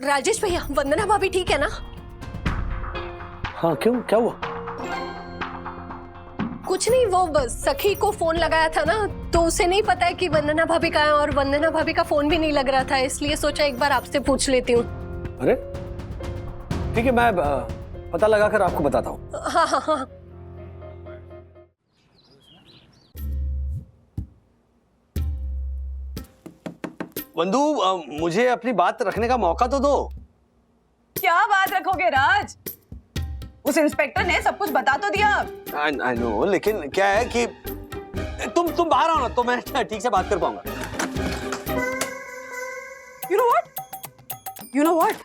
राजेश भैया, वंदना भाभी ठीक है ना? हाँ क्यों, क्या हुआ? कुछ नहीं, वो बस सखी को फोन लगाया था ना, तो उसे नहीं पता है कि वंदना भाभी कहाँ है, और वंदना भाभी का फोन भी नहीं लग रहा था, इसलिए सोचा एक बार आपसे पूछ लेती हूँ। अरे ठीक है, मैं पता लगा कर आपको बताता हूँ। हाँ हाँ हाँ। वंदू, मुझे अपनी बात रखने का मौका तो दो। क्या बात रखोगे राज? उस इंस्पेक्टर ने सब कुछ बता तो दिया। आई नो, लेकिन क्या है कि तुम बाहर आओ ना, तो मैं ठीक से बात कर पाऊंगा। You know what?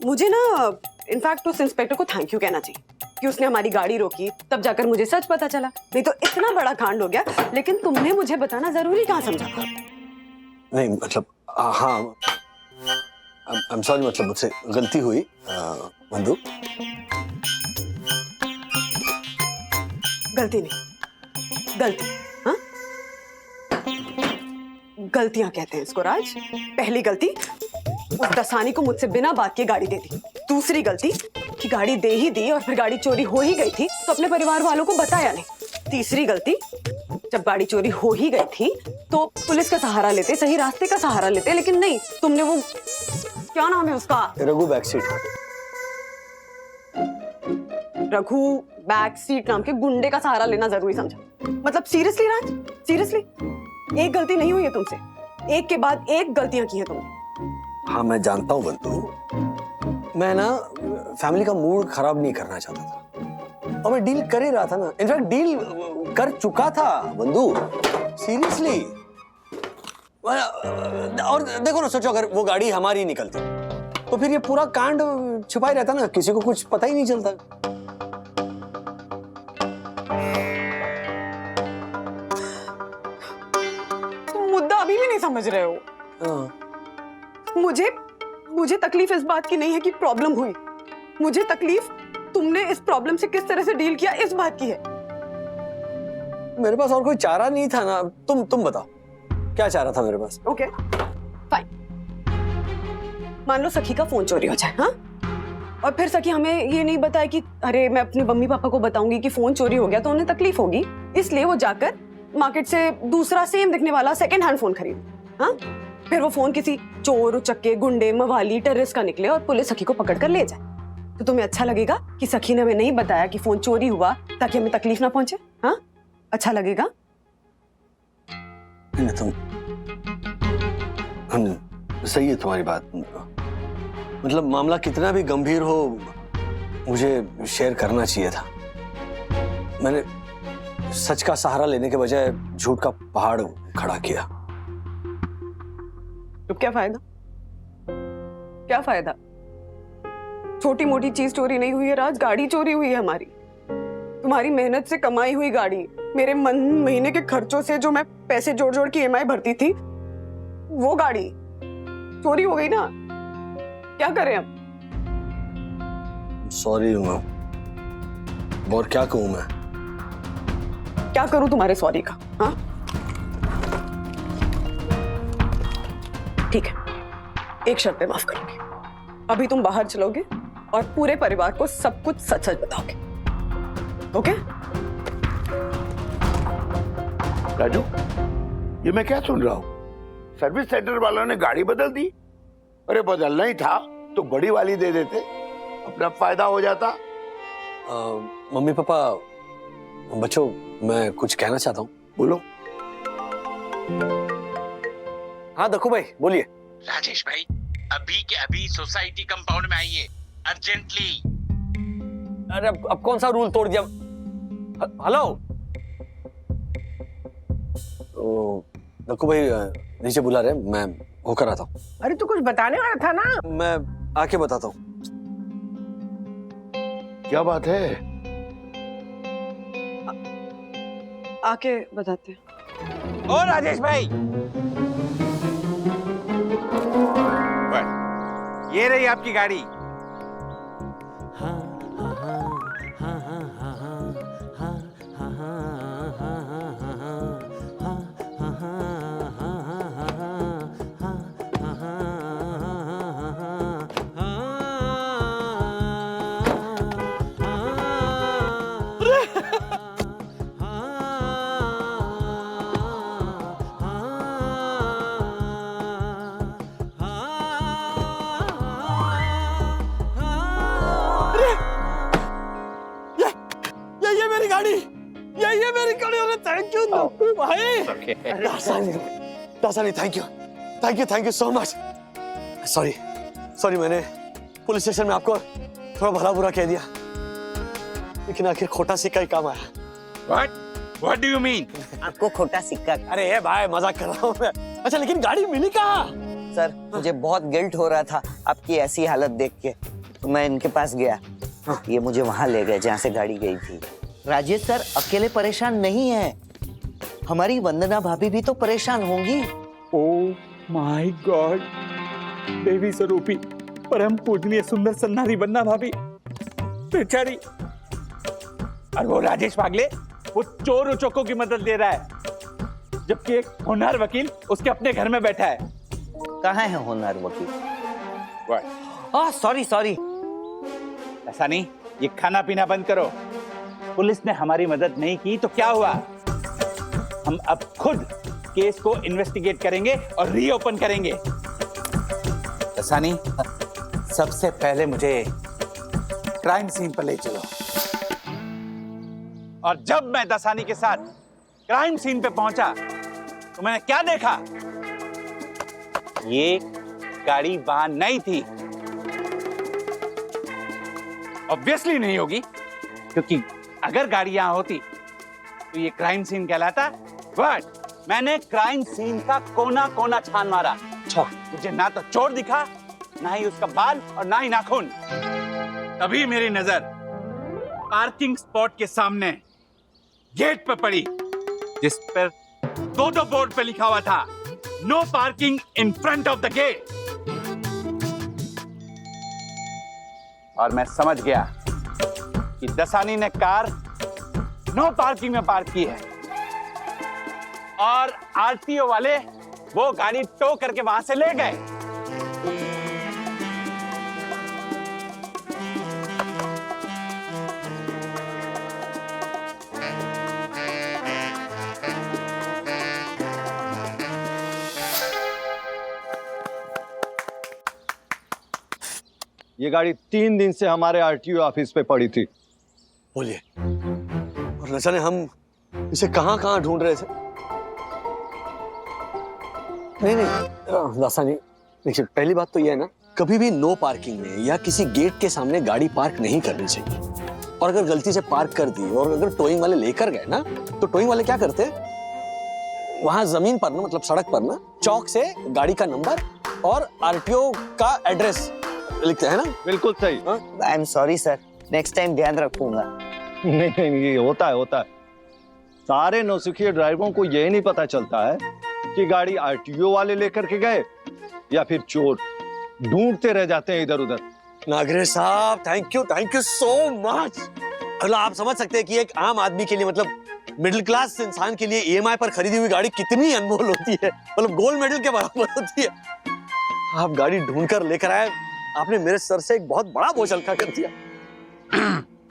मुझे ना इनफैक्ट उस इंस्पेक्टर को थैंक यू कहना चाहिए कि उसने हमारी गाड़ी रोकी, तब जाकर मुझे सच पता चला। नहीं तो इतना बड़ा कांड हो गया, लेकिन तुमने मुझे बताना जरूरी कहाँ समझा था? नहीं मतलब हाँ, आई एम सॉरी, मतलब मुझसे गलती हुई वंदू। गलती नहीं, गलती। हाँ, गलतियां कहते हैं इसको राज। पहली गलती, उस दसानी को मुझसे बिना बात के गाड़ी दे दी। दूसरी गलती कि गाड़ी दे ही दी और फिर गाड़ी चोरी हो ही गई थी तो अपने परिवार वालों को बताया नहीं। तीसरी गलती, जब गाड़ी चोरी हो ही गई थी तो पुलिस का सहारा लेते, सही रास्ते का सहारा लेते, लेकिन नहीं, तुमने वो क्या नाम है उसका, Raghu back seat. Raghu back seat नाम के गुंडे का सहारा लेना जरूरी समझा? मतलब सीरियसली राज, सीरियसली एक गलती नहीं हुई है तुमसे? एक के बाद एक गलतियां की है तुमने। हाँ मैं जानता हूँ वंदू, मैं ना फैमिली का मूड खराब नहीं करना चाहता था, और मैं डील कर ही रहा था ना, इनफैक्ट डील कर चुका था वंदू, सीरियसली। और देखो ना, सोचो अगर वो गाड़ी हमारी निकलती तो फिर ये पूरा कांड छुपा ही रहता ना, किसी को कुछ पता ही नहीं चलता। तुम मुद्दा अभी भी नहीं समझ रहे हो। हाँ। मुझे तकलीफ इस बात की नहीं है कि प्रॉब्लम हुई, मुझे तकलीफ तुमने इस प्रॉब्लम से किस तरह से डील किया इस बात की है। मेरे पास और कोई चारा नहीं था ना, तुम बताओ क्या चारा था मेरे पास? ओके फाइन, मान लो सखी का फोन चोरी हो जाए, हाँ, और फिर सखी हमें ये नहीं बताए कि अरे मैं अपने मम्मी पापा को बताऊंगी कि फोन चोरी हो गया तो उन्हें तकलीफ होगी, इसलिए वो जाकर मार्केट से दूसरा सेम दिखने वाला सेकंड हैंड फोन खरीद, हाँ, फिर वो फोन किसी चोर, उचक्के, गुंडे, मवाली, टेररिस्ट का निकले और पुलिस सखी को पकड़ कर ले जाए। तो तुम्हें अच्छा लगेगा कि सखी ने हमें नहीं बताया कि फोन चोरी हुआ ताकि हमें तकलीफ ना पहुंचे? हाँ, अच्छा लगेगा? तुम सही है तुम्हारी बात, मतलब मामला कितना भी गंभीर हो मुझे शेयर करना चाहिए था। मैंने सच का सहारा लेने के बजाय झूठ का पहाड़ खड़ा किया। तो क्या फायदा, क्या फायदा? छोटी मोटी चीज चोरी नहीं हुई है राज, गाड़ी चोरी हुई है हमारी, तुम्हारी मेहनत से कमाई हुई गाड़ी, मेरे महीने के खर्चों से जो मैं पैसे जोड़ जोड़ के ईएमआई भरती थी, वो गाड़ी चोरी हो गई ना, क्या करें हम? सॉरी हूँ, और क्या कहूँ मैं? क्या करूं तुम्हारे सॉरी का? हाँ ठीक है, एक शर्त पे माफ करूंगी, अभी तुम बाहर चलोगे और पूरे परिवार को सब कुछ सच सच बताओगे, ओके? राजू, ये मैं क्या सुन रहा हूँ? सर्विस सेंटर वालों ने गाड़ी बदल दी? अरे बदलना ही था तो बड़ी वाली दे देते, अपना फायदा हो जाता। मम्मी पापा, बच्चों, मैं कुछ कहना चाहता हूँ। बोलो। हाँ दक्कू भाई बोलिए। राजेश भाई, अभी के अभी सोसाइटी कंपाउंड में आइए अर्जेंटली। अरे अब कौन सा रूल तोड़ दिया? हेलो, दक्कू भाई नीचे बुला रहे, मैं होकर आता हूँ। अरे तू कुछ बताने वाला था ना? मैं आके बताता हूँ। क्या बात है? आके बताते हैं। ओ राजेश भाई, ये रही आपकी गाड़ी। भाई Dasani thank you so much. Sorry मैंने पुलिस स्टेशन में आपको थोड़ा भला बुरा कह दिया, लेकिन आखिर खोटा सिक्का ही काम आया। What do you mean? आपको खोटा सिक्का। अरे ये भाई मजाक कर रहा हूँ मैं। अच्छा लेकिन गाड़ी मिली कहाँ? सर मुझे बहुत गिल्ट हो रहा था आपकी ऐसी हालत देख के, तो मैं इनके पास गया। ये मुझे वहां ले गए जहाँ से गाड़ी गई थी। राजेश सर अकेले परेशान नहीं है, हमारी वंदना भाभी भी तो परेशान होंगी। ओह माय गॉड, देवी स्वरूपी परम पूजनीय सुंदर सन्नारी वंदना भाभी बेचारी। और वो राजेश पागले वो चोर उचोकों की मदद दे रहा है, जबकि एक होनहार वकील उसके अपने घर में बैठा है। कहाँ है होनहार वकील? सॉरी ऐसा नहीं, ये खाना पीना बंद करो। पुलिस ने हमारी मदद नहीं की तो क्या हुआ, हम अब खुद केस को इन्वेस्टिगेट करेंगे और रीओपन करेंगे। ऐसा नहीं, सबसे पहले मुझे क्राइम सीन पर ले चलो। और जब मैं दसानी के साथ क्राइम सीन पे पहुंचा तो मैंने क्या देखा, ये गाड़ी वहां नहीं थी। ऑब्वियसली नहीं होगी, क्योंकि अगर गाड़ी यहां होती तो ये क्राइम सीन कहलाता। बट मैंने क्राइम सीन का कोना कोना छान मारा। मुझे ना तो चोर दिखा, ना ही उसका बाल और ना ही नाखून। तभी मेरी नजर पार्किंग स्पॉट के सामने गेट पर पड़ी, जिस पर दो बोर्ड पे लिखा हुआ था, no parking in front of the gate. और मैं समझ गया कि दसानी ने कार नो पार्किंग में पार्क की है और आरटीओ वाले वो गाड़ी टो करके वहां से ले गए। ये गाड़ी 3 दिन से हमारे आरटीओ ऑफिस पे पड़ी थी। बोलिए, और न जाने हम इसे कहाँ कहाँ ढूंढ रहे थे। नहीं दासानी, देखिए पहली बात तो यह है ना, कभी भी नो पार्किंग में या किसी गेट के सामने गाड़ी पार्क नहीं करनी चाहिए। और अगर गलती से पार्क कर दी और अगर टोइंग वाले लेकर गए ना, तो टोइंग वाले क्या करते, वहां जमीन पर ना, मतलब सड़क पर ना, चौक से गाड़ी का नंबर और आरटीओ का एड्रेस लिखते हैं ना। बिल्कुल सही। आई am sorry sir, next time ध्यान रखूंगा। नहीं, ये होता है। सारे नौसिखिए ड्राइवरों को यही नहीं पता चलता है कि गाड़ी आरटीओ वाले लेकर के गए या फिर चोर। ढूंढते रह जाते हैं इधर उधर। नागरे साहब थैंक यू सो मच। मतलब आप समझ सकते हैं कि एक आम आदमी के लिए, मतलब मिडिल क्लास इंसान के लिए ईएमआई पर खरीदी हुई गाड़ी कितनी अनमोल होती है, मतलब गोल्ड मेडल के बराबर होती है। आप गाड़ी ढूंढ कर लेकर आए, आपने मेरे सर से एक बहुत बड़ा बोझ हल्का कर दिया।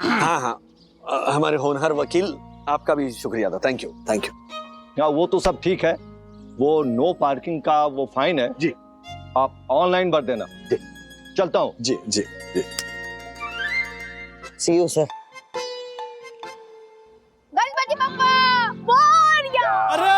हाँ, हमारे होनहार वकील, आपका भी शुक्रिया था। Thank you. हाँ, वो तो सब ठीक है। वो नो पार्किंग का वो फाइन है जी, आप ऑनलाइन भर देना। जी, चलता हूँ। जी। सी यू सर। गणपति बप्पा मोरया। अरे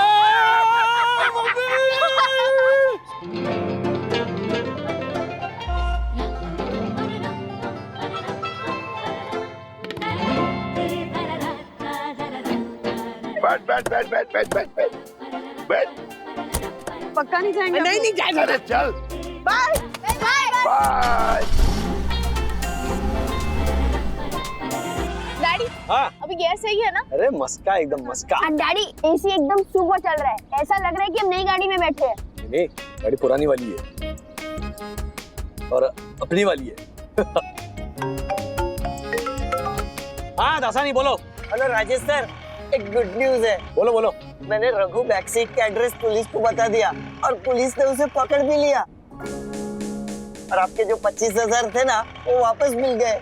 बैठ। पक्का नहीं जाएंगे? नहीं जाएंगे। अरे चल, बाय। बाय। डैडी, हाँ, अभी गैस सही है ना? अरे मस्का, एकदम मस्का। डैडी, एसी एकदम सुपर चल रहा है, ऐसा लग रहा है कि हम नई गाड़ी में बैठे हैं। नहीं, गाड़ी पुरानी वाली है और अपनी वाली है। हाँ दासानी बोलो। हेलो राजेश सर, एक गुड न्यूज है। बोलो। मैंने रघु बैकसीट का एड्रेस पुलिस को बता दिया और पुलिस ने उसे पकड़ भी लिया। और आपके जो 25,000 थे ना, वो वापस मिल गए।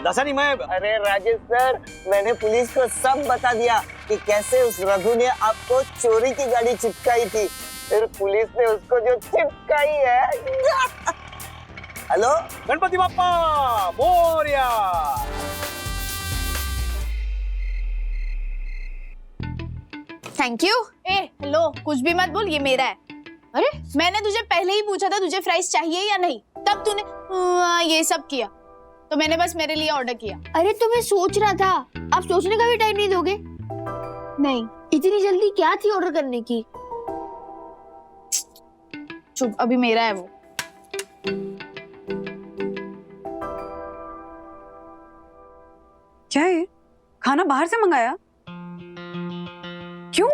दासानी मैं, अरे राजेश सर, मैंने पुलिस को सब बता दिया कि कैसे उस रघु ने आपको चोरी की गाड़ी चिपकाई थी, फिर पुलिस ने उसको जो चिपकाई है। Hello, Ganpati Bappa Morya. Thank you. A hello, कुछ भी मत बोल, ये मेरा है। अरे मैंने तुझे पहले ही पूछा था तुझे फ्राइज चाहिए या नहीं, तब तूने ये सब किया, तो मैंने बस मेरे लिए ऑर्डर किया। अरे तो मैं सोच रहा था, आप सोचने का भी टाइम नहीं दोगे? नहीं। इतनी जल्दी क्या थी ऑर्डर करने की? चुप, अभी मेरा है वो। क्या है ये? खाना बाहर से मंगाया? क्यों?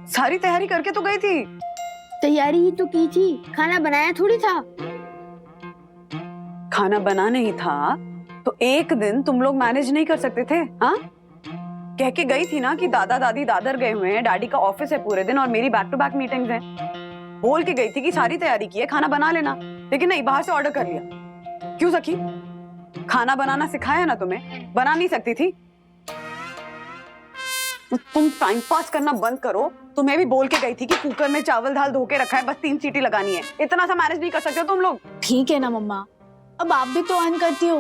सारी तैयारी करके तो गई थी। तैयारी ही तो की थी, खाना बनाया थोड़ी था। खाना बना नहीं था तो एक दिन तुम लोग मैनेज नहीं कर सकते थे? हाँ, कह के गई थी ना कि दादा दादी दादर गए हुए हैं, डैडी का ऑफिस है पूरे दिन और मेरी बैक टू बैक मीटिंग्स हैं। बोल के गई थी कि सारी तैयारी की है, खाना बना लेना, लेकिन नहीं, बाहर से ऑर्डर कर लिया। क्यों सखी, खाना बनाना सिखाया ना तुम्हें? बना नहीं सकती थी? तुम टाइम पास करना बंद करो। तुम्हें भी बोल के गई थी कि कुकर में चावल दाल धो के रखा है, बस 3 सीटी लगानी है। इतना सा मैनेज नहीं कर सकते हो तुम लोग? ठीक है ना मम्मा, अब आप भी तो अर्न करती हो,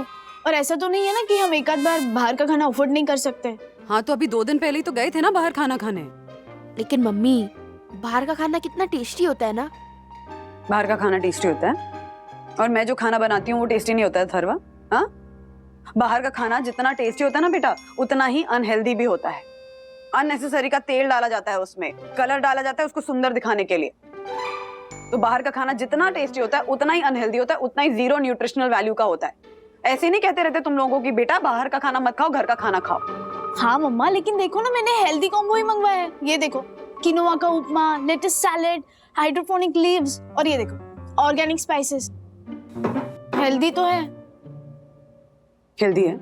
और ऐसा तो नहीं है ना कि हम एक आध बार बाहर का खाना अफोर्ड नहीं कर सकते। हाँ तो अभी 2 दिन पहले ही तो गए थे ना बाहर खाना खाने। लेकिन मम्मी, बाहर का खाना कितना टेस्टी होता है ना। बाहर का खाना टेस्टी होता है और मैं जो खाना बनाती हूँ वो टेस्टी नहीं होता है थरवा। हाँ, बाहर का खाना जितना टेस्टी होता है ना बेटा, उतना ही अनहेल्दी भी होता है। अननेसेसरी का तेल डाला जाता है, उसमें कलर डाला जाता है उसको सुंदर दिखाने के लिए। तो बाहर का खाना जितना टेस्टी होता है उतना ही अनहेल्दी होता है, उतना ही 0 न्यूट्रिशनल वैल्यू का होता है। ऐसे नहीं कहते रहते तुम लोगों को कि बेटा बाहर का खाना मत खाओ, घर का खाना खाओ। हाँ मम्मा, लेकिन देखो ना, मैंने हेल्दी कॉम्बो ही मंगवाया है। ये देखो, किनोआ का उपमा, लेट्स सैलेड, हाइड्रोपोनिक लीव्स, और ये देखो ऑर्गेनिक स्पाइसेस। हेल्दी तो है। हेल्दी है।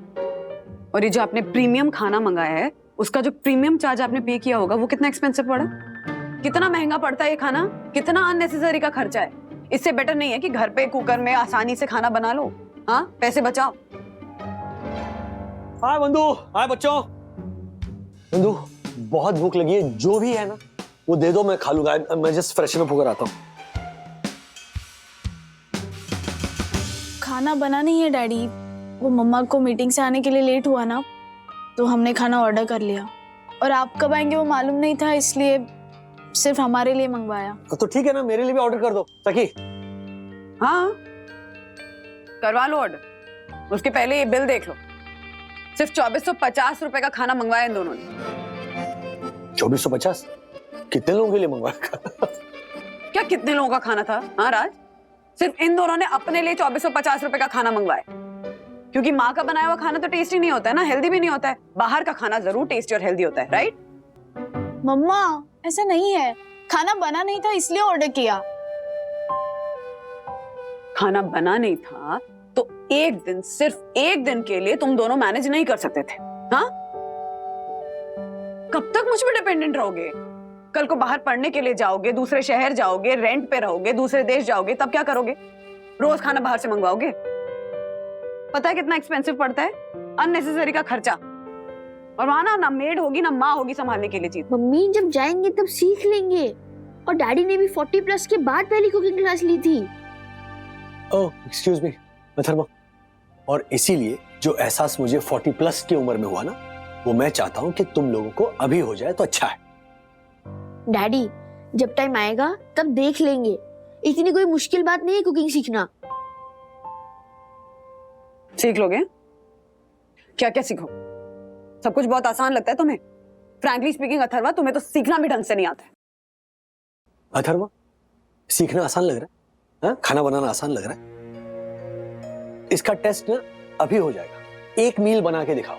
और ये जो आपने प्रीमियम खाना मंगाया है, उसका जो प्रीमियम चार्ज आपने पे किया होगा वो कितना एक्सपेंसिव पड़ा? कितना महंगा पड़ता है ये खाना? कितना अननेसेसरी का खर्चा है? इससे बेटर नहीं है कि घर पे कुकर में आसानी से खाना बना लो। हाँ, पैसे बचाओ। हाय बंधु, हाय बच्चों। बंधु, बहुत भूख लगी है, जो भी है ना वो दे दो, मैं खा लूंगा। मैं जस्ट फ्रेशन अप होकर आता हूँ। खाना बना नहीं है डैडी, वो मम्मा को मीटिंग से आने के लिए लेट हुआ ना, तो हमने खाना ऑर्डर कर लिया, और आप कब आएंगे वो मालूम नहीं था, इसलिए सिर्फ हमारे लिए मंगवाया। तो ठीक है ना, मेरे लिए भी ऑर्डर कर दो सखी। हाँ, करवा लो ऑर्डर। उसके पहले ये बिल देख लो, सिर्फ 2450 रुपए का खाना मंगवाया इन दोनों ने। 2450? कितने लोगों के लिए मंगवाया? क्या कितने लोगों का खाना था? हाँ राज, सिर्फ इन दोनों ने अपने लिए 2450 रुपए का खाना मंगवाया, क्योंकि माँ का बनाया हुआ खाना तो टेस्टी नहीं होता है ना, हेल्दी भी नहीं होता है। बाहर का खाना जरूर टेस्टी और हेल्दी होता है, राइट? मम्मा ऐसा नहीं है, खाना बना नहीं था इसलिए ऑर्डर किया। खाना बना नहीं था तो एक दिन, सिर्फ एक दिन के लिए तुम दोनों मैनेज नहीं कर सकते थे? हाँ, कब तक मुझ पे डिपेंडेंट रहोगे? कल को बाहर पढ़ने के लिए जाओगे, दूसरे शहर जाओगे, रेंट पे रहोगे, दूसरे देश जाओगे, तब क्या करोगे? रोज खाना बाहर से मंगवाओगे? पता है कितना एक्सपेंसिव पड़ता है? अननेसेसरी का खर्चा। और वहां ना मेड होगी ना माँ होगी संभालने के लिए चीज। मम्मी जब जाएंगे तब सीख लेंगे, और डैडी ने भी 40+ के बाद पहली कुकिंग क्लास ली थी। ओह एक्सक्यूज मी अथर्वा, और इसीलिए जो एहसास मुझे 40+ की उम्र में हुआ ना, वो मैं चाहता हूँ कि तुम लोगों को अभी हो जाए तो अच्छा है। डैडी जब टाइम आएगा तब देख लेंगे, इतनी कोई मुश्किल बात नहीं है कुकिंग सीखना। सीख लोगे? क्या क्या सीखो? सब कुछ बहुत आसान लगता है तुम्हें? फ्रैंकली स्पीकिंग अथर्वा, तुम्हें तो सीखना भी ढंग से नहीं आता है। अथर्वा, सीखना आसान लग रहा है? हाँ? खाना बनाना आसान लग रहा है? इसका टेस्ट ना अभी हो जाएगा। एक मील बना के दिखाओ,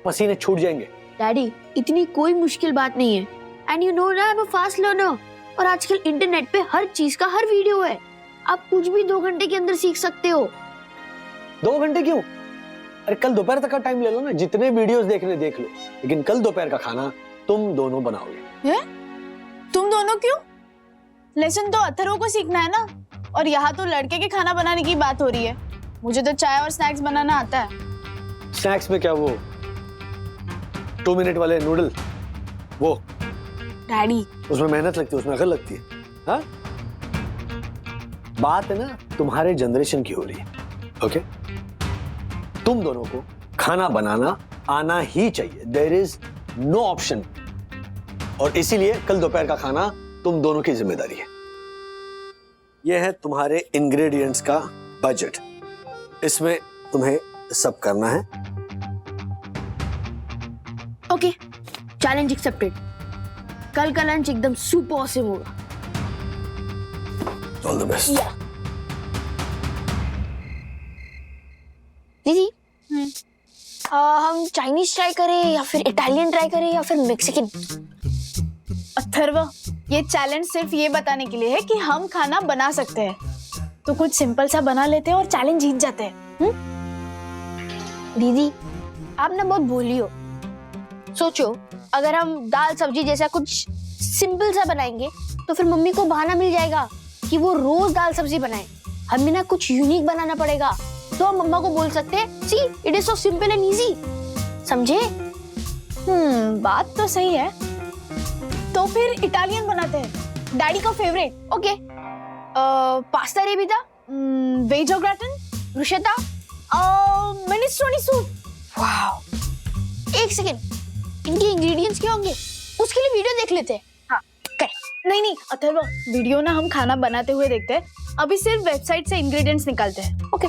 पसीने छूट जाएंगे। डैडी इतनी कोई मुश्किल बात नहीं है, एंड यू नो ना I am a fast learner, और आजकल इंटरनेट पे हर चीज का हर वीडियो है, आप कुछ भी 2 घंटे के अंदर सीख सकते हो। 2 घंटे क्यों? अरे कल दोपहर तक का टाइम ले लो ना, जितने वीडियोस देखने देख लो, लेकिन कल दोपहर का खाना तुम दोनों बनाओगे। है? तुम दोनों क्यों? लेसन तो अथर्व को सीखना है ना, और यहाँ तो लड़के के खाना बनाने की बात हो रही है। मुझे तो चाय और स्नैक्स बनाना आता है। स्नैक्स में क्या, वो 2 मिनट वाले नूडल, वो डैडी उसमें मेहनत लगती है, उसमें अकल लगती है। हाँ, बात है ना तुम्हारे जनरेशन की हो रही है। ओके, तुम दोनों को खाना बनाना आना ही चाहिए। There is no option. और इसीलिए कल दोपहर का खाना तुम दोनों की जिम्मेदारी है। यह है तुम्हारे इंग्रेडिएंट्स का बजट, इसमें तुम्हें सब करना है। Okay, challenge accepted. कल का लंच एकदम सुपर ऑसम होगा। All the best. दीदी, हम चाइनीज ट्राई करें या फिर इटालियन ट्राई करें या फिर मैक्सिकन? अथर्व, ये चैलेंज सिर्फ ये बताने के लिए है कि हम खाना बना सकते हैं, तो कुछ सिंपल सा बना लेते हैं और चैलेंज जीत जाते हैं। दीदी, आप ना बहुत भोली हो। सोचो, अगर हम दाल सब्जी जैसा कुछ सिंपल सा बनाएंगे तो फिर मम्मी को बहाना मिल जाएगा कि वो रोज दाल सब्जी बनाए। हमें ना कुछ यूनिक बनाना पड़ेगा, तो हम मम्मा को बोल सकते हैं, see it is so simple and easy. समझे? बात तो सही है। तो फिर इटालियन बनाते हैं, डैडी का favourite. Okay, pasta arrabbiata, veg gratin, bruschetta, minestrone soup. Wow, एक सेकेंड, इनके इंग्रेडिएंट्स क्या होंगे उसके लिए वीडियो देख लेते हैं। हाँ, करें। नहीं अथर्व, वीडियो ना हम खाना बनाते हुए देखते हैं, अभी सिर्फ वेबसाइट से इंग्रेडिएंट्स निकालते हैं। ओके।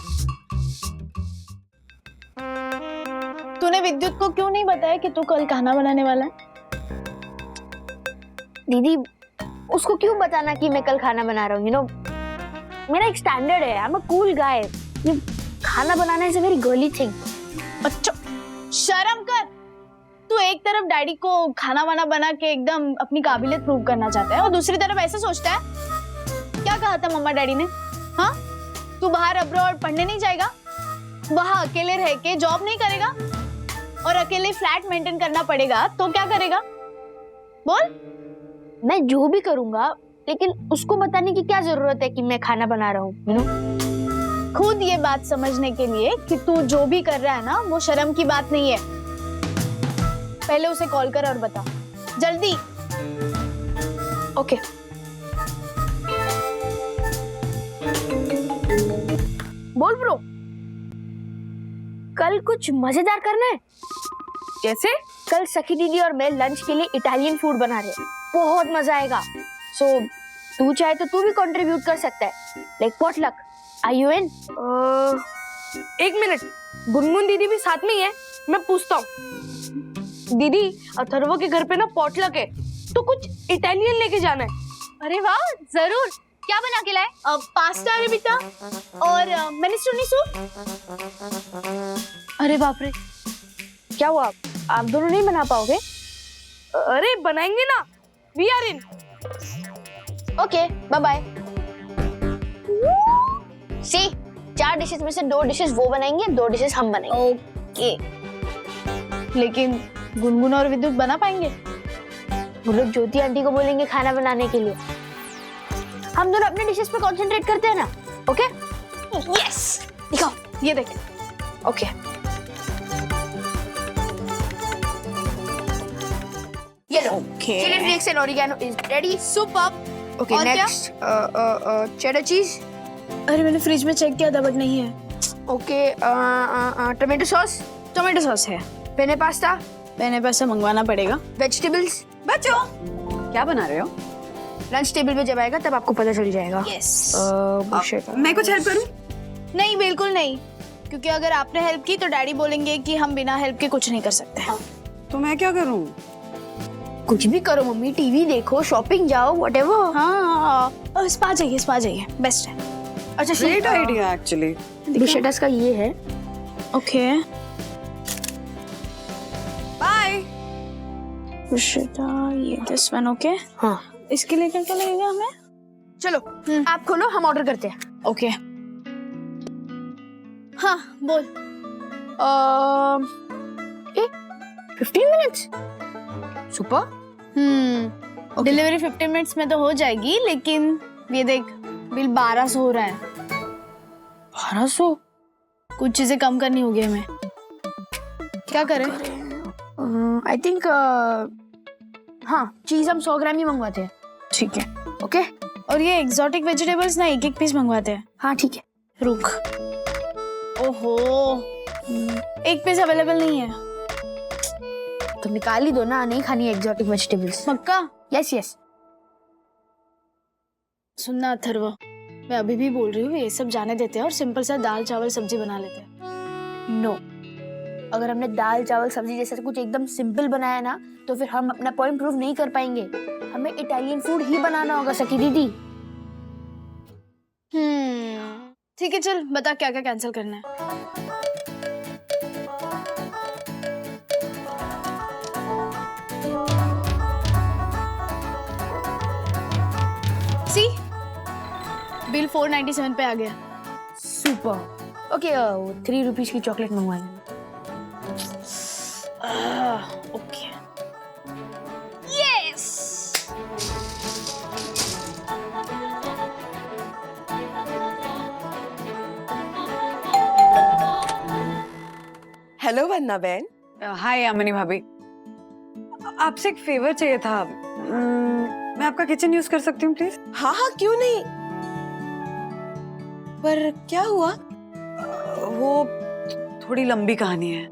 तूने विद्युत को क्यों नहीं बताया कि तू कल खाना बनाने वाला है? दीदी, उसको क्यों बताना कि मैं कल खाना बना रहा हूँ? यू नो, मेरा एक स्टैंडर्ड है, I am a cool guy. खाना बनाना is a very girly thing. अच्छा, शर्म कर। तू एक तरफ डैडी को खाना वाना बना के एकदम अपनी काबिलियत प्रूव करना चाहता है और दूसरी तरफ ऐसा सोचता है। क्या कहा था मम्मा डैडी ने? हाँ, तू बाहर अब्रॉड पढ़ने नहीं जाएगा, वहां अकेले रह के जॉब नहीं करेगा और अकेले फ्लैट मेंटेन करना पड़ेगा, तो क्या करेगा? बोल। मैं जो भी करूंगा, लेकिन उसको बताने की क्या जरूरत है कि मैं खाना बना रहा हूँ? यू नो, खुद ये बात समझने के लिए कि तू जो भी कर रहा है ना, वो शर्म की बात नहीं है। पहले उसे कॉल कर और बता, जल्दी। ओके। बोल ब्रो, कल कुछ मजेदार करना है। जैसे कल सखी दीदी और मैं लंच के लिए इटालियन फूड बना रहे हैं, बहुत मजा आएगा। सो तू चाहे तो तू भी कंट्रीब्यूट कर सकता है, like potluck. Are you in? एक मिनट, गुनगुन दीदी भी साथ में ही है, मैं पूछता हूँ। दीदी, अथर्व के घर पे ना पॉटलक है, तो कुछ इटालियन लेके जाना है। अरे वाह, जरूर। क्या बना के लाए? पास्ता रेबिता और मिनेस्ट्रोनी सूप। अरे बाप रे, क्या हुआ? आप दोनों नहीं बना पाओगे? अरे बनाएंगे ना, we are in. Okay, bye bye. See, 4 dishes में से 2 डिशेस वो बनाएंगे, 2 डिशेस हम बनाएंगे। ओके, लेकिन गुनगुन और विद्युत बना पाएंगे? वो लोग ज्योति आंटी को बोलेंगे खाना बनाने के लिए। हम दोनों अपने डिशेस पे कंसंट्रेट करते हैं ना। ओके? यस, दिखाओ, ये देख। ओके। ये लो, chilli flakes and oregano is ready. Superb. Okay, और क्या? नेक्स्ट चेडर चीज। अरे मैंने फ्रिज में चेक किया था, बट नहीं है। Okay, tomato sauce. Tomato sauce है। Penne pasta. मैंने पैसा मंगवाना पड़ेगा। वेजिटेबल्स। बच्चों, क्या बना रहे हो? लंच टेबल पे जब आएगा तब आपको पता चल जाएगा। यस। मैं कुछ हेल्प करूं? नहीं, बिल्कुल नहीं, क्योंकि अगर आपने हेल्प की तो डैडी बोलेंगे कि हम बिना हेल्प के कुछ नहीं कर सकते। तो मैं क्या करूं? कुछ भी करो मम्मी, टीवी देखो, शॉपिंग जाओ, व्हाटएवर। हाँ, स्पा जाइए, बेस्ट है। अच्छा, ग्रेट आइडिया एक्चुअली। ब्रुशेटास का ये है। Okay, bye. ब्रुशेटा, ये दिस वन। ओके, हाँ, इसके लिए क्या क्या लगेगा हमें? चलो आप खोलो, हम ऑर्डर करते हैं। ओके। हाँ, बोल। 15 मिनट्स। सुपर। डिलीवरी 15 मिनट्स में तो हो जाएगी, लेकिन ये देख, बिल 1200 हो रहा है। 1200? कुछ चीजें कम करनी होगी हमें। क्या करें? आई थिंक हाँ, चीज हम 100 ग्राम ही मंगवाते हैं। ठीक है। ओके। और ये एक्सोटिक वेजिटेबल्स ना एक पीस मंगवाते हैं। हाँ ठीक है। रुक। ओहो, एक पीस अवेलेबल नहीं है। तो निकाल ही दो ना, नहीं खानी एक्सोटिक वेजिटेबल्स। पक्का? Yes yes. सुनना अथर्व, मैं अभी भी बोल रही हूँ ये सब जाने देते हैं और सिंपल सा दाल चावल सब्जी बना लेते हैं। नो, अगर हमने दाल चावल सब्जी जैसा कुछ एकदम सिंपल बनाया ना तो फिर हम अपना पॉइंट प्रूव नहीं कर पाएंगे। हमें इटालियन फूड ही बनाना होगा सखी दीदी। ठीक है, चल बता क्या क्या कैंसिल करना है। सी बिल 497 पे आ गया। सुपर। ओके, 3 रुपीज की चॉकलेट मंगवाएंगे। ओके। यस। हेलो वंदना बहन। हाय यामिनी भाभी, आपसे एक फेवर चाहिए था। मैं आपका किचन यूज कर सकती हूँ प्लीज? हाँ हाँ क्यों नहीं, पर क्या हुआ? वो थोड़ी लंबी कहानी है।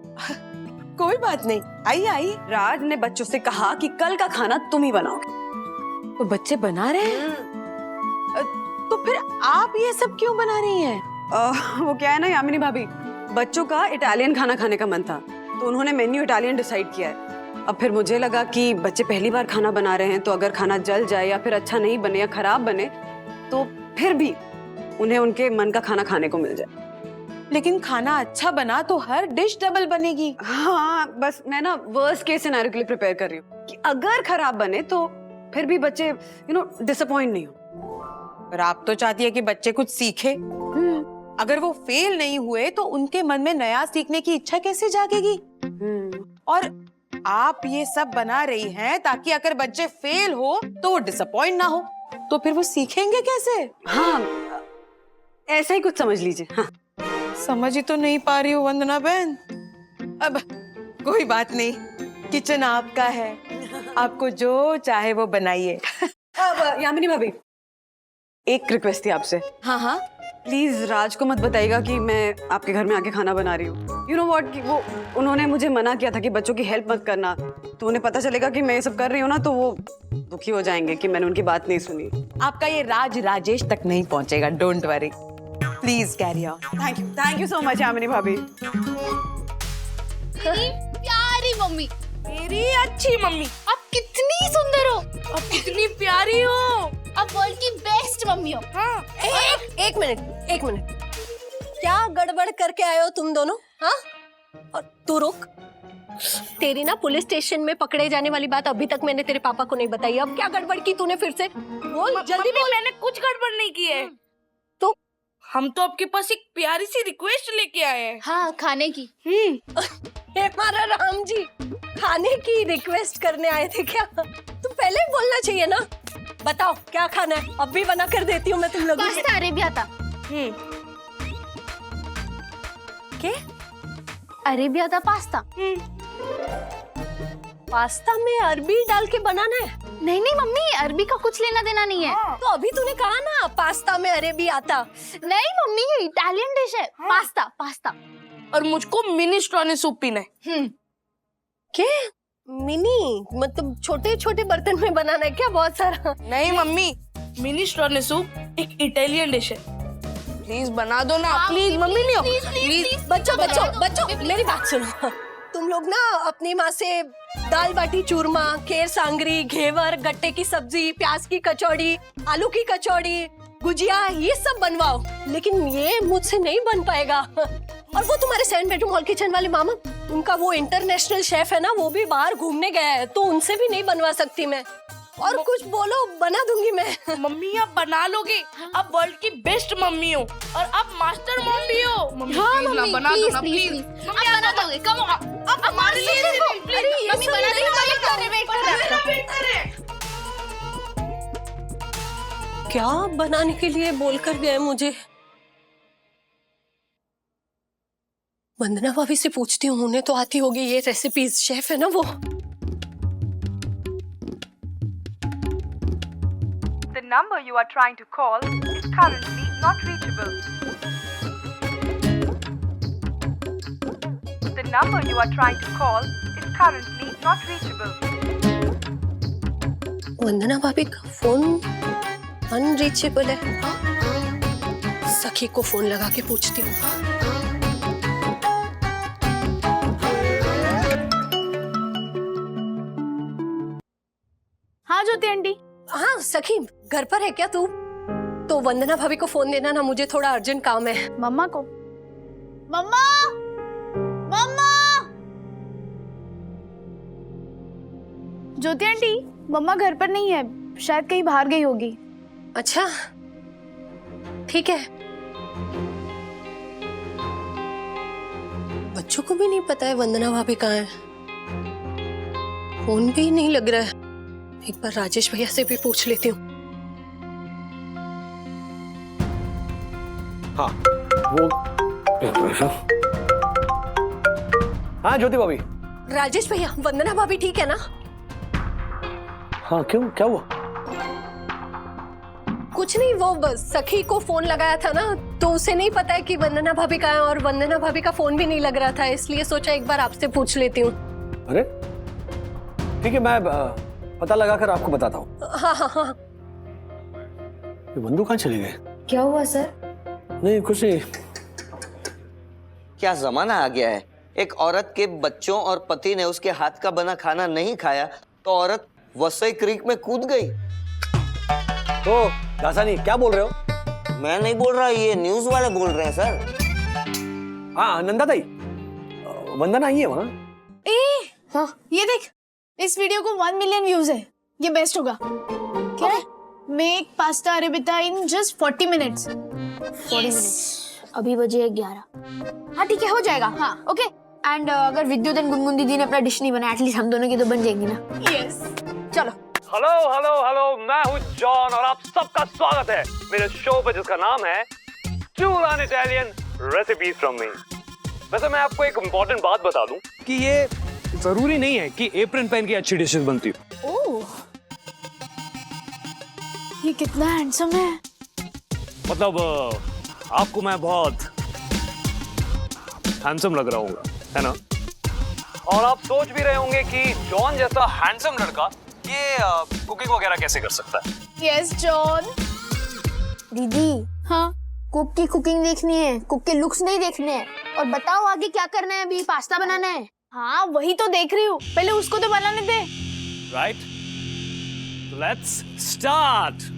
कोई बात नहीं, आइए आइए। राज ने बच्चों से कहा कि कल का खाना तुम ही बनाओगे। तो बच्चे बना रहे हैं, तो फिर आप ये सब क्यों बना रही हैं? वो क्या है ना यामिनी भाभी, बच्चों का इटालियन खाना खाने का मन था तो उन्होंने मेन्यू इटालियन डिसाइड किया है। अब फिर मुझे लगा कि बच्चे पहली बार खाना बना रहे हैं तो अगर खाना जल जाए या फिर अच्छा नहीं बने या खराब बने तो फिर भी उन्हें उनके मन का खाना खाने को मिल जाए। लेकिन खाना अच्छा बना तो हर डिश डबल बनेगी। हाँ, बस मैं ना वर्स्ट केस सिनेरियो के लिए प्रिपेयर कर रही हूँ कि अगर खराब बने तो फिर भी बच्चे डिसअपॉइंट नहीं हो। पर आप तो चाहती है कि बच्चे कुछ सीखे। अगर वो फेल नहीं हुए तो उनके मन में नया सीखने की इच्छा कैसे जागेगी? और आप ये सब बना रही हैं ताकि अगर बच्चे फेल हो तो वो डिसअपॉइंट ना हो, तो फिर वो सीखेंगे कैसे? हाँ, ऐसा ही कुछ समझ लीजिए। हाँ। समझ ही तो नहीं पा रही हूँ वंदना बहन। अब कोई बात नहीं, किचन आपका है, आपको जो चाहे वो बनाइए। अब यामिनी भाभी, एक रिक्वेस्ट थी आपसे। हाँ हाँ, प्लीज राज को मत बताइएगा कि मैं आपके घर में आके खाना बना रही हूँ। यू नो व्हाट, कि वो उन्होंने मुझे मना किया था कि बच्चों की हेल्प मत करना, तो उन्हें पता चलेगा कि मैं ये सब कर रही हूँ ना तो वो दुखी हो जाएंगे कि मैंने उनकी बात नहीं सुनी। आपका ये राज राजेश तक नहीं पहुंचेगा, don't worry, please carry on. Thank you so much Yamini भाभी। प्यारी मम्मी, मेरी अच्छी मम्मी, आप कितनी सुंदर हो, अब कितनी प्यारी हो, आप वर्ल्ड की बेस्ट मम्मी हो। हाँ। एक मिनट, क्या गड़बड़ करके आए हो तुम दोनों? हाँ, और तू रुक। तेरी ना पुलिस स्टेशन में पकड़े जाने वाली बात अभी तक मैंने तेरे पापा को नहीं बताई। अब क्या गड़बड़ की तूने फिर से? बोल जल्दी बोल। मैंने कुछ गड़बड़ नहीं की है। तो हम तो आपके पास एक प्यारी सी रिक्वेस्ट लेके आए हैं। हाँ, खाने की। हे हमारा राम जी, खाने की रिक्वेस्ट करने आए थे क्या? तुम पहले ही बोलना चाहिए ना। बताओ क्या खाना है, अब भी बना कर देती हूँ मैं तुम लोगों को। पास्ता अरेबियाता। क्या? अरेबियाता पास्ता। पास्ता में अरबी डाल के बनाना है? नहीं नहीं मम्मी, अरबी का कुछ लेना देना नहीं है। तो अभी तूने कहा ना पास्ता में अरेबी आता। नहीं मम्मी, ये इटालियन डिश है। Pasta pasta. और मुझको मिनेस्ट्रोने सूप पीना है। क्या? मिनी मतलब छोटे छोटे बर्तन में बनाना है क्या बहुत सारा? नहीं मम्मी, मिनेस्ट्रोने सूप एक इटालियन डिश है। प्लीज बना दो ना, प्लीज मम्मी। नहीं प्लीज। बच्चों मेरी बात सुनो। तुम लोग ना अपनी माँ से दाल बाटी चूरमा, खीर सांगरी, घेवर, गट्टे की सब्जी, प्याज की कचौड़ी, आलू की कचौड़ी, गुजिया, ये सब बनवाओ। लेकिन ये मुझसे नहीं बन पाएगा। और वो तुम्हारे 7 बेडरूम हॉल किचन वाले मामा, उनका वो इंटरनेशनल शेफ है ना, वो भी बाहर घूमने गया है तो उनसे भी नहीं बनवा सकती मैं। और कुछ बोलो, बना दूंगी मैं। मम्मी आप बना लोगे, आप वर्ल्ड की बेस्ट मम्मी हो और आप मास्टर मॉम भी हो। मम्मी हाँ प्लीज ना मम्मी, बना दो प्लीज ना प्लीज प्लीज। प्लीज। आप बना दोगे? कम आप हमारे लिए प्लीज मम्मी बना देगी। वेट कर रहे हैं। क्या बनाने के लिए बोलकर गए मुझे? वंदना भाभी से पूछती हूँ, उन्हें तो आती होगी ये रेसिपीज। शेफ है ना वो। The number you are trying to call is currently not reachable. The number you are trying to call is currently not reachable. वंदना भाभी का फोन अनरीचेबल है। सखी को फोन लगा के पूछती हूँ। हाँ ज्योति आंटी। हाँ सखी, घर पर है क्या तू? तो वंदना भाभी को फोन देना ना, मुझे थोड़ा अर्जेंट काम है। मम्मा को। मम्मा, मम्मा। ज्योति आंटी, मम्मा घर पर नहीं है, शायद कहीं बाहर गई होगी। अच्छा ठीक है। बच्चों को भी नहीं पता है वंदना भाभी कहाँ है। फोन भी नहीं लग रहा है। एक बार राजेश भैया से भी पूछ लेती हूँ। हाँ वो हाँ ज्योति भाभी। राजेश भैया, वंदना भाभी ठीक है ना? हाँ क्यों, क्या हुआ? कुछ नहीं, वो बस सखी को फोन लगाया था ना, तो उसे नहीं पता है कि वंदना भाभी कहाँ है, और वंदना भाभी का फोन भी नहीं लग रहा था, इसलिए सोचा एक बार आपसे पूछ लेती हूँ। अरे ठीक है, मैं पता लगा कर आपको बताता हूँ। हाँ हाँ हाँ। ये बंधु कहाँ चले गए? क्या हुआ सर? नहीं कुछ नहीं। क्या जमाना आ गया है, एक औरत के बच्चों और पति ने उसके हाथ का बना खाना नहीं खाया तो औरत वसई क्रीक में कूद गई। तो दासानी क्या बोल रहे हो? मैं नहीं बोल रहा, ये न्यूज वाले बोल रहे हैं सर। हाँ नंदा ताई, वंदना आई है वहाँ। हाँ ये देख, इस वीडियो को 1 मिलियन व्यूज है, ये बेस्ट होगा। क्या? Make pasta arrabbiata in just 40 minutes. 40 minutes. अभी बजे 11। हाँ ठीक है, हो जाएगा। हाँ ओके। एंड अगर विद्युत एंड गुनगुन दीदी ने अपना डिश नहीं बनाया, एटलीस्ट हम दोनों की तो बन जाएंगी ना। यस चलो। हेलो हेलो हेलो, मैं हूँ जॉन और आप सबका स्वागत है मेरे शो पे जिसका नाम है चूलान इटालियन रेसिपीज फ्रॉम मी। वैसे मैं आपको एक इम्पोर्टेंट बात बता दूं कि ये जरूरी नहीं है कि एप्रन पहन के अच्छी डिशेस बनती हो। ओह, ये कितना हैंडसम है। मतलब आपको मैं बहुत हैंडसम लग रहा हूँ, है ना? और आप सोच भी रहे होंगे कि जॉन जैसा हैंडसम लड़का ये कुकिंग वगैरह कैसे कर सकता है। Yes John. दीदी, हाँ कुक की कुकिंग देखनी है, कुक के लुक्स नहीं देखने हैं। और बताओ आगे क्या करना है? अभी पास्ता बनाना है। हाँ वही तो देख रही हूँ, पहले उसको तो बनाने दे। Right, let's start.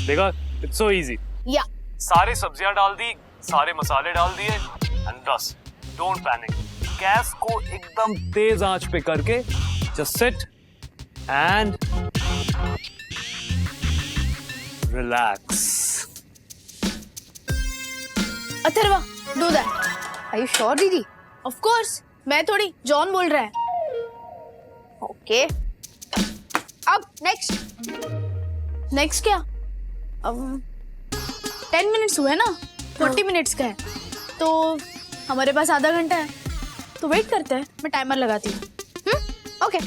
देखा, इट्स सो इजी। या सारी सब्जियां डाल दी, सारे मसाले डाल दिए एंड बस डोंट पैनिक। गैस को एकदम तेज आंच पे करके just sit and relax. Atharva, do that. Are you sure दीदी? ऑफ कोर्स, मैं थोड़ी, जॉन बोल रहा है। ओके। अब नेक्स्ट नेक्स्ट क्या? अब 10 मिनट्स हुए ना, 40 मिनट्स का है, तो हमारे पास आधा घंटा है, तो वेट करते हैं। मैं टाइमर लगाती हूँ। ओके।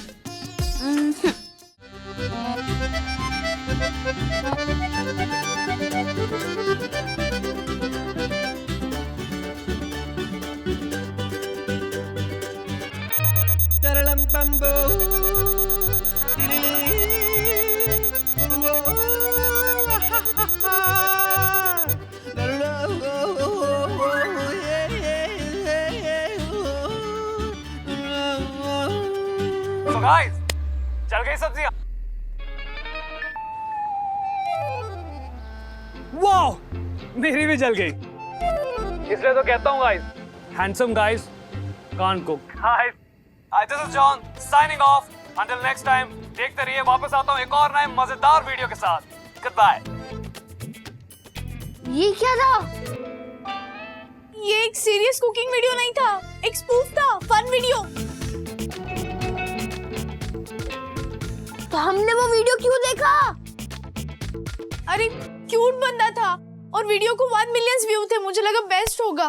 So guys, चल गई सब्जियां? वाओ, मेरी भी जल गई। इसलिए तो कहता हूँ guys, handsome guys can't cook. Guys, this is John signing off. Until next time, देखते रहिए, वापस आता हूँ एक और नए मजेदार वीडियो के साथ। Good bye. ये क्या था? ये एक सीरियस कुकिंग वीडियो नहीं था, एक स्पूफ था, फन वीडियो। तो हमने वो वीडियो क्यों देखा? अरे क्यूट बंदा था और वीडियो को 1 मिलियन व्यू थे, मुझे लगा बेस्ट होगा।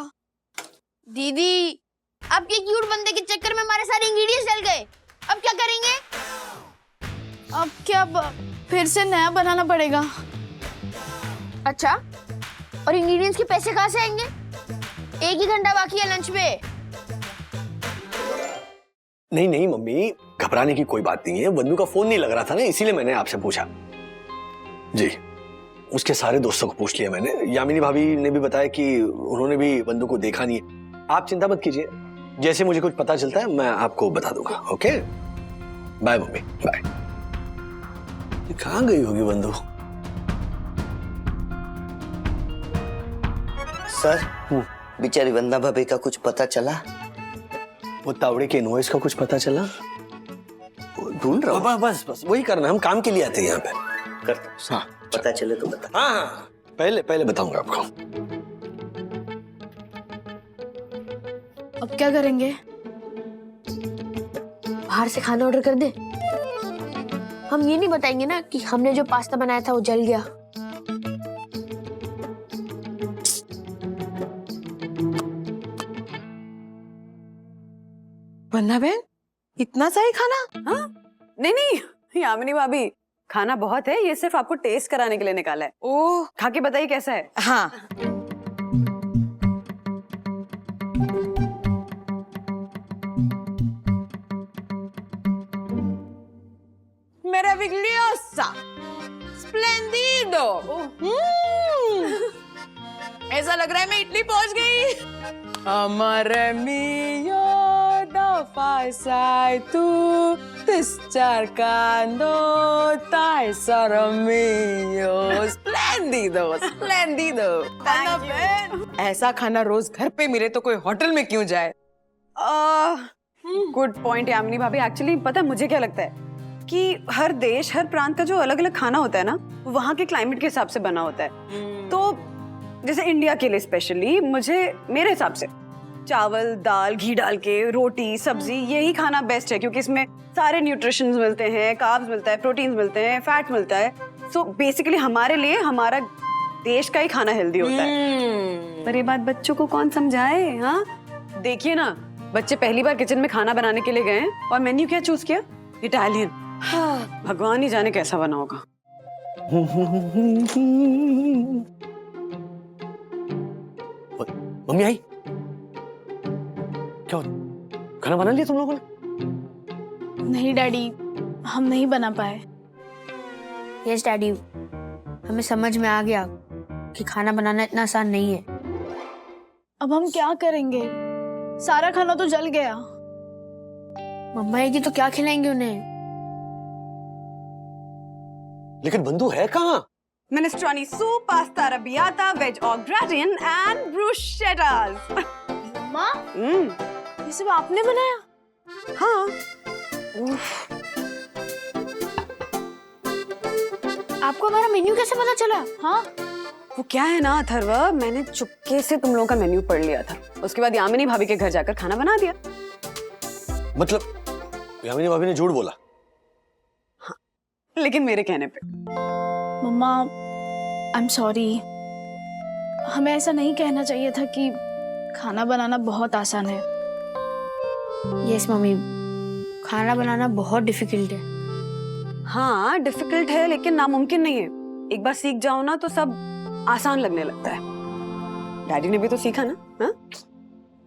दीदी, आपके क्यूट बंदे के चक्कर में हमारे सारे इंग्रेडिएंट्स जल गए। अब क्या करेंगे? अब क्या फिर से नया बनाना पड़ेगा। अच्छा, और इंग्रेडिएंट्स के पैसे कहाँ से आएंगे? 1 ही घंटा बाकी है लंच पे। नहीं नहीं मम्मी, घबराने की कोई बात नहीं है। बंधु का फोन नहीं लग रहा था ना, इसीलिए मैंने आपसे पूछा। जी, उसके सारे दोस्तों को पूछ लिया मैंने। यामिनी भाभी ने भी बताया कि उन्होंने भी बंधु को देखा नहीं है। आप चिंता मत कीजिए, जैसे मुझे कुछ पता चलता है मैं आपको बता दूंगा। Okay, bye mummy, bye. कहाँ गई होगी बंधु? सर, बेचारी वंदना भाभी का कुछ पता चला? वो तावड़े के इनवॉइस का कुछ पता चला? ढूंढ रहा हूँ। बस बस वही करना, हम काम के लिए आते हैं यहाँ पे। करता हाँ, पता चले तो बता। हाँ हाँ, पहले बताऊंगा आपको। अब क्या करेंगे? बाहर से खाना ऑर्डर कर दे। हम ये नहीं बताएंगे ना कि हमने जो पास्ता बनाया था वो जल गया। वंदना बहन, इतना सा ही खाना? हाँ? नहीं यामिनी भाभी, खाना बहुत है, ये सिर्फ आपको टेस्ट कराने के लिए निकाला है। ओह, खा के बताइए कैसा है। हाँ। Meravigliosa! Splendido! ऐसा लग रहा है मैं इटली पहुंच गई। Amore mio, da fai tu, ti cercando, tesoro mio. Splendido, splendido. ऐसा खाना रोज घर पे मिले तो कोई होटल में क्यों जाए? गुड पॉइंट यामिनी भाभी। एक्चुअली पता है मुझे क्या लगता है कि हर देश, हर प्रांत का जो अलग अलग खाना होता है ना, वहाँ के क्लाइमेट के हिसाब से बना होता है। तो जैसे इंडिया के लिए स्पेशली मेरे हिसाब से चावल, दाल, घी डाल के रोटी, सब्जी, यही खाना बेस्ट है क्योंकि इसमें सारे न्यूट्रिशंस मिलते हैं, कार्ब्स मिलता है, प्रोटीन्स मिलते हैं, फैट मिलता है। सो बेसिकली हमारे लिए हमारा देश का ही खाना हेल्दी होता है। पर ये बात बच्चों को कौन समझाए? हाँ, देखिए ना, बच्चे पहली बार किचन में खाना बनाने के लिए गए और मेन्यू क्या चूज किया? इटालियन। भगवान ही जाने कैसा बना होगा। मम्मी आई क्या? खाना बना लिया तुम लोगों ने? नहीं डैडी, हम नहीं बना पाए। यस डैडी, हमें समझ में आ गया कि खाना बनाना इतना आसान नहीं है। अब हम क्या करेंगे? सारा खाना तो जल गया। मम्मा आएगी तो क्या खिलाएंगे उन्हें? लेकिन बंधु है कहाँ? Minestrone soup, pasta arrabbiata, veg au gratin and bruschettas. मम्मा, ये सब आपने बनाया? हाँ। आपको हमारा मेन्यू कैसे पता चला? हाँ, वो क्या है ना अथर्व, मैंने चुपके से तुम लोगों का मेन्यू पढ़ लिया था, उसके बाद यामिनी भाभी के घर जाकर खाना बना दिया। मतलब यामिनी भाभी ने झूठ बोला? हाँ, लेकिन मेरे कहने पे। मम्मा, आई एम सॉरी। हमें ऐसा नहीं कहना चाहिए था कि खाना बनाना बहुत आसान है। यस मम्मी, खाना बनाना बहुत डिफिकल्ट है। हाँ, डिफिकल्ट है लेकिन नामुमकिन नहीं है। एक बार सीख जाओ ना तो सब आसान लगने लगता है। डैडी ने भी तो सीखा ना। हाँ?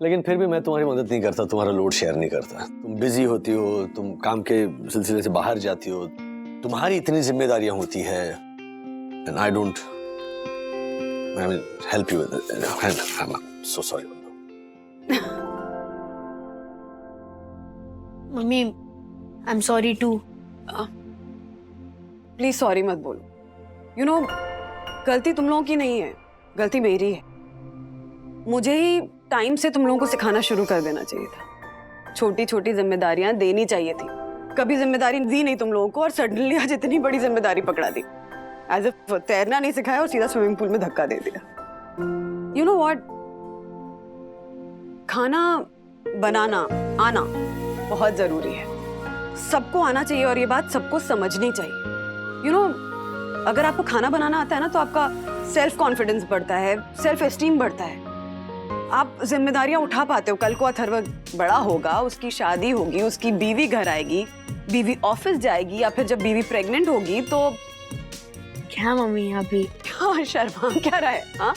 लेकिन फिर भी मैं तुम्हारी मदद नहीं करता, तुम्हारा लोड शेयर नहीं करता। तुम बिजी होती हो, तुम काम के सिलसिले से बाहर जाती हो, तुम्हारी इतनी जिम्मेदारियां होती है। And I don't, I mean, help you with it. I'm so sorry. Mummy, I am sorry too. Please sorry मत बोलो। You know, गलती तुम लोगों की नहीं है, गलती मेरी है। मुझे ही टाइम से तुम लोगों को सिखाना शुरू कर देना चाहिए था। छोटी छोटी जिम्मेदारियां देनी चाहिए थी। कभी जिम्मेदारी दी नहीं तुम लोगों को और सडनली आज इतनी बड़ी जिम्मेदारी पकड़ा दी। एज इफ तैरना नहीं सिखाया और सीधा स्विमिंग पूल में धक्का दे दिया। यू नो व्हाट, खाना बनाना आना बहुत जरूरी है। सबको आना चाहिए और ये बात सबको समझनी चाहिए। अगर आपको खाना बनाना आता है ना तो आपका सेल्फ कॉन्फिडेंस बढ़ता है, सेल्फ एस्टीम बढ़ता है, आप जिम्मेदारियां उठा पाते हो। कल को अथर्व बड़ा होगा, उसकी शादी होगी, उसकी बीवी घर आएगी, बीवी ऑफिस जाएगी, या फिर जब बीवी प्रेग्नेंट होगी तो क्या मम्मी अभी क्या शर्मा क्या रहा है? हाँ,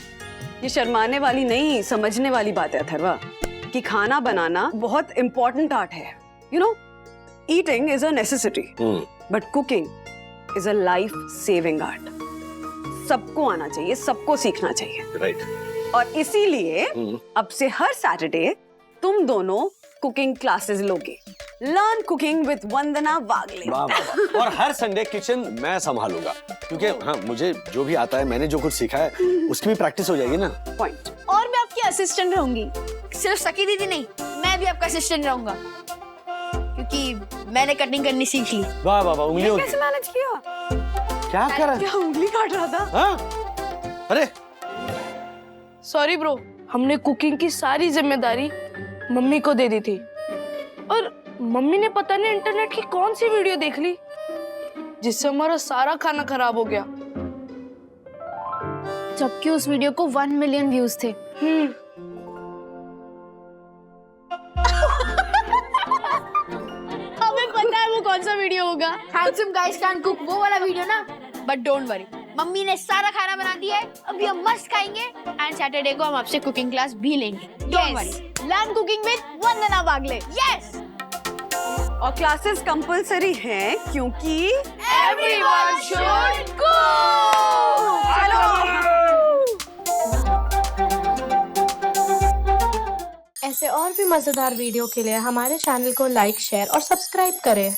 ये शर्माने वाली नहीं, समझने वाली बात है अथर्वा, कि खाना बनाना बहुत इंपॉर्टेंट आर्ट है। Eating is a necessity, but cooking is a life saving art. सबको आना चाहिए, सबको सीखना चाहिए। राइट। और इसीलिए अब से हर सैटरडे तुम दोनों कुकिंग क्लासेस लोगे। लर्न कुकिंग विद वंदना वागले। वाह वाह वाह। और हर संडे किचन मैं संभालूंगा, क्योंकि हाँ, मुझे जो भी आता है, मैंने जो कुछ सीखा है उसकी भी प्रैक्टिस हो जाएगी ना। पॉइंट। और मैं आपकी असिस्टेंट रहूंगी। सिर्फ सखी दीदी नहीं, मैं भी आपका असिस्टेंट रहूंगा, क्योंकि मैंने कटिंग करनी सीख ली। वाह वाह वाह। उंगलियों कैसे मैनेज किया? क्या कर रहा है? क्या उंगली काट रहा था? हाँ? अरे सॉरी ब्रो, हमने कुकिंग की सारी जिम्मेदारी मम्मी को दे दी थी, और मम्मी ने पता नहीं इंटरनेट की कौन सी वीडियो देख ली जिससे हमारा सारा खाना खराब हो गया। जबकि उस वीडियो को 1 मिलियन व्यूज थे। हमें पता है वो कौन सा वीडियो होगा। हैंडसम गाइस कैन कुक, वो वाला वीडियो ना। बट डोंट वरी, मम्मी ने सारा खाना बना दिया है, अभी हम मस्त खाएंगे, एंड सैटरडे को हम आपसे कुकिंग क्लास भी लेंगे। Don't worry, learn cooking with Vandana Wagle. Yes. और क्लासेस कंपलसरी हैं क्योंकि एवरीवन शुड कुक। ऐसे और भी मजेदार वीडियो के लिए हमारे चैनल को लाइक, शेयर और सब्सक्राइब करें।